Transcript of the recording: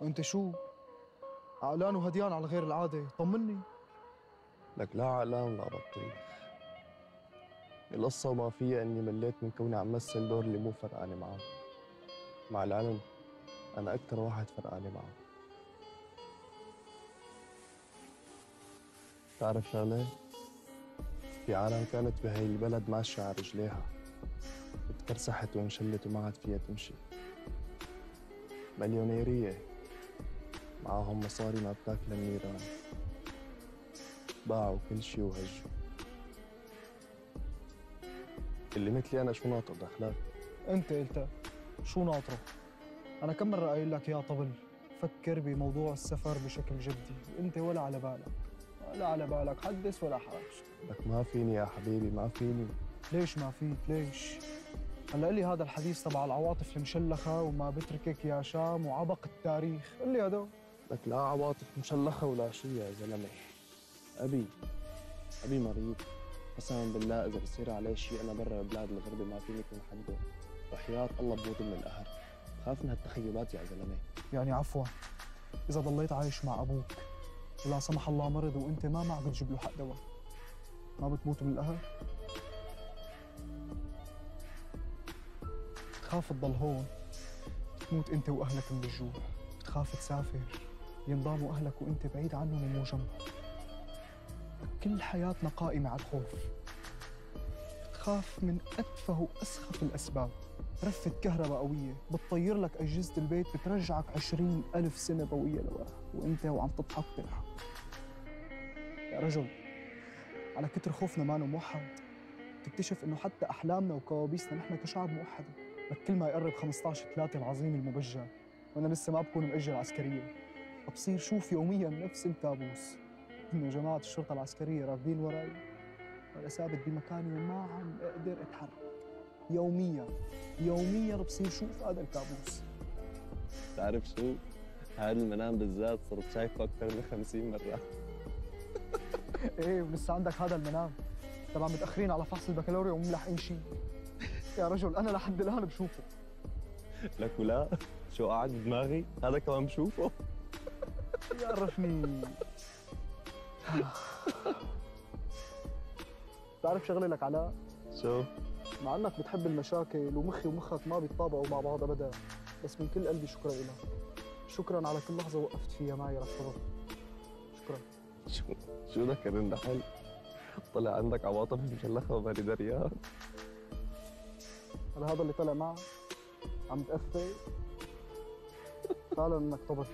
وانت شو؟ عقلان وهديان على غير العادة، طمني. لك لا عقلان لا بطيخ. القصة وما فيها إني مليت من كوني عم مثل دور اللي مو فرقانة معه. مع العلم أنا أكتر واحد فرقانة معه. تعرف شغلة؟ في عالم كانت بهاي البلد ماشية على رجليها، اتكرسحت وانشلت وما عاد فيها تمشي. مليونيرية معاهم مصاري ما بتاكل النيران، باعوا كل شي وهجوا. اللي مثلي أنا شو ناطر دخلك؟ انت قلتها، شو ناطره؟ انا كم مرة قايل لك يا طبل فكر بموضوع السفر بشكل جدي، وانت ولا على بالك، ولا على بالك حدث ولا حرج. لك ما فيني يا حبيبي، ما فيني. ليش ما فيك؟ ليش؟ هلا قل لي هذا الحديث تبع العواطف المشلخة وما بتركك يا شام وعبق التاريخ، قل لي هدول. لك لا عواطف مشلخة ولا شي يا زلمة. أبي مريض، قسما بالله إذا بصير عليه شيء أنا برا بلاد الغربة ما فيني يكون حده. وحياة الله بموت من القهر، بخاف من هالتخيلات يا زلمة. يعني عفوا، إذا ضليت عايش مع أبوك ولا سمح الله مرض وأنت ما معك تجيب له حق دواء، ما بتموت من القهر؟ بتخاف تضل هون تموت أنت وأهلك من الجوع، بتخاف تسافر ينضاموا أهلك وأنت بعيد عنهم ومو جنبهم. كل حياتنا قائمة على الخوف. بتخاف من أتفه وأسخف الأسباب، رفة كهرباء قوية بتطير لك أجهزة البيت، بترجعك 20,000 سنة ضوئية لورا وأنت وعم تضحك وتلعب. يا رجل، على كتر خوفنا ما موحد، تكتشف إنه حتى أحلامنا وكوابيسنا نحن كشعب موحدة. لك كل ما يقرب 15/3 العظيم المبجل وأنا لسه ما بكون مأجل عسكرية، بصير شوف يوميا نفس الكابوس، إنه جماعة الشرطة العسكرية راكبين وراي وأنا ثابت بمكاني وما عم أقدر أتحرك. يوميا بصير شوف هذا الكابوس. تعرف شو؟ هذا المنام بالذات صرت شايفه أكثر من 50 مرة. إيه، ولسه عندك هذا المنام تبع متأخرين على فحص البكالوريا ومو ملاحقين شيء. يا رجل أنا لحد الآن بشوفه. لك ولا شو قاعد بدماغي؟ هذا كمان بشوفه. يعرفني. تعرف شغلة لك علاء؟ شو؟ مع انك بتحب المشاكل ومخي ومخك ما بيتطابقوا مع بعض ابدا، بس من كل قلبي شكرا لك. شكرا على كل لحظة وقفت فيها معي لك طبعا. شكرا. شو ذكر النحل؟ طلع عندك عواطف مشلخة وماني دريان. هل هذا اللي طلع معك؟ عم تقفل؟ فعلا انك طبت.